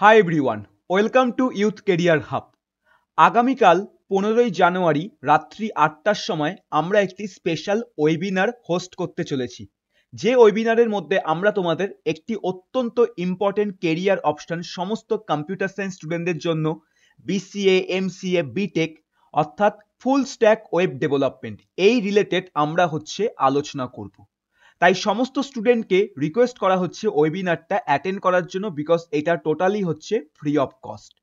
Hi everyone, welcome to youth career hub. আগামীকাল 15ই জানুয়ারি রাত্রি 8টার সময় আমরা একটি স্পেশাল ওয়েবিনার হোস্ট করতে চলেছি। যে ওয়েবিনারের মধ্যে আমরা তোমাদের একটি অত্যন্ত ইম্পর্টেন্ট কেরিয়ার অপশন সমস্ত কম্পিউটার সায়েন্স স্টুডেন্টদের জন্য বিসিএ, এমসিএ, বিটেক অর্থাৎ ফুল স্ট্যাক ওয়েব ডেভেলপমেন্ট এই রিলেটেড আমরা আলোচনা করব। তাই সমস্ত স্টুডেন্টকে রিকোয়েস্ট করা হচ্ছে ওয়েবিনারটা অ্যাটেন্ড করার জন্য, বিকজ এটা টোটালি ফ্রি অফ কস্ট।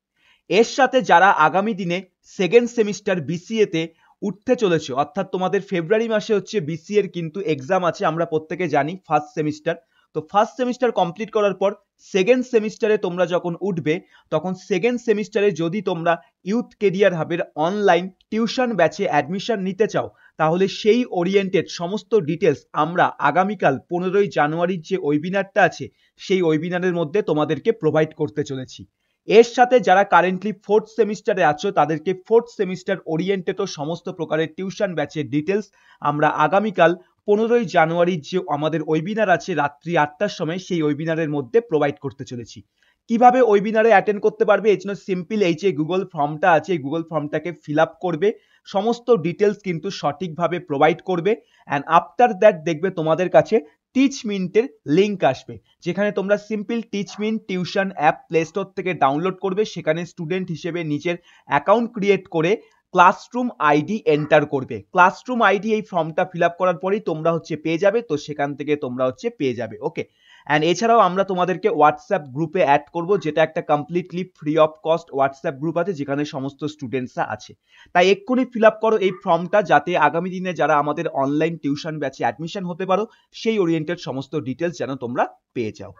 এর সাথে যারা আগামী দিনে সেকেন্ড সেমিস্টার বিসিএ তে উঠতে চলেছে, অর্থাৎ তোমাদের ফেব্রুয়ারি মাসে বিসিএ এর কিন্তু এক্সাম আছে, আমরা প্রত্যেকে জানি ফার্স্ট সেমিস্টার। তো ফার্স্ট সেমিস্টার কমপ্লিট করার পর সেকেন্ড সেমিস্টারে তোমরা যখন উঠবে, তখন সেকেন্ড সেমিস্টারে যদি তোমরা ইউথ কেরিয়ার হাবের অনলাইন টিউশন ব্যাচে অ্যাডমিশন নিতে চাও, তাহলে সেই ওরিয়েন্টেড সমস্ত ডিটেলস আমরা আগামীকাল 15ই জানুয়ারির যে ওয়েবিনারটা আছে সেই ওয়েবিনারের মধ্যে তোমাদেরকে প্রোভাইড করতে চলেছি। এর সাথে যারা কারেন্টলি ফোর্থ সেমিস্টারে আছো, তাদেরকে ফোর্থ সেমিস্টার ওরিয়েন্টেড সমস্ত প্রকারের টিউশন ব্যাচের ডিটেলস আমরা আগামীকাল 15ই জানুয়ারির যে আমাদের ওয়েবিনার আছে রাত্রি 8টার সময়, সেই ওয়েবিনারের মধ্যে প্রোভাইড করতে চলেছি। কিভাবে ওয়েবিনারে অ্যাটেন্ড করতে পারবে? এই জন্য সিম্পল এই যে গুগল ফর্মটা আছে, এই গুগল ফর্মটাকে ফিল আপ করবে, সমস্ত ডিটেলস কিন্তু সঠিকভাবে প্রোভাইড করবে। অ্যান্ড আফটার দ্যাট দেখবে তোমাদের কাছে টিচমিন্টের লিঙ্ক আসবে, যেখানে তোমরা simple Teachmint tuition app play store থেকে ডাউনলোড করবে। সেখানে স্টুডেন্ট হিসেবে নিজের অ্যাকাউন্ট ক্রিয়েট করে ক্লাসরুম আইডি এন্টার করবে। ক্লাসরুম আইডি এই ফর্মটা ফিল আপ করার পরেই তোমরা পেয়ে যাবে। তো সেখান থেকে তোমরা পেয়ে যাবে। ওকে। অ্যান্ড এছাড়াও আমরা তোমাদেরকে হোয়াটসঅ্যাপ গ্রুপে অ্যাড করব, যেটা একটা completely free of cost WhatsApp group আছে, যেখানে সমস্ত স্টুডেন্টসরা আছে। তাই এক্ষুনি ফিল আপ করো এই ফর্মটা, যাতে আগামী দিনে যারা আমাদের অনলাইন টিউশন ব্যাচে অ্যাডমিশন হতে পারো, সেই ওরিয়েন্টেড সমস্ত ডিটেলস যেন তোমরা পেয়ে যাও।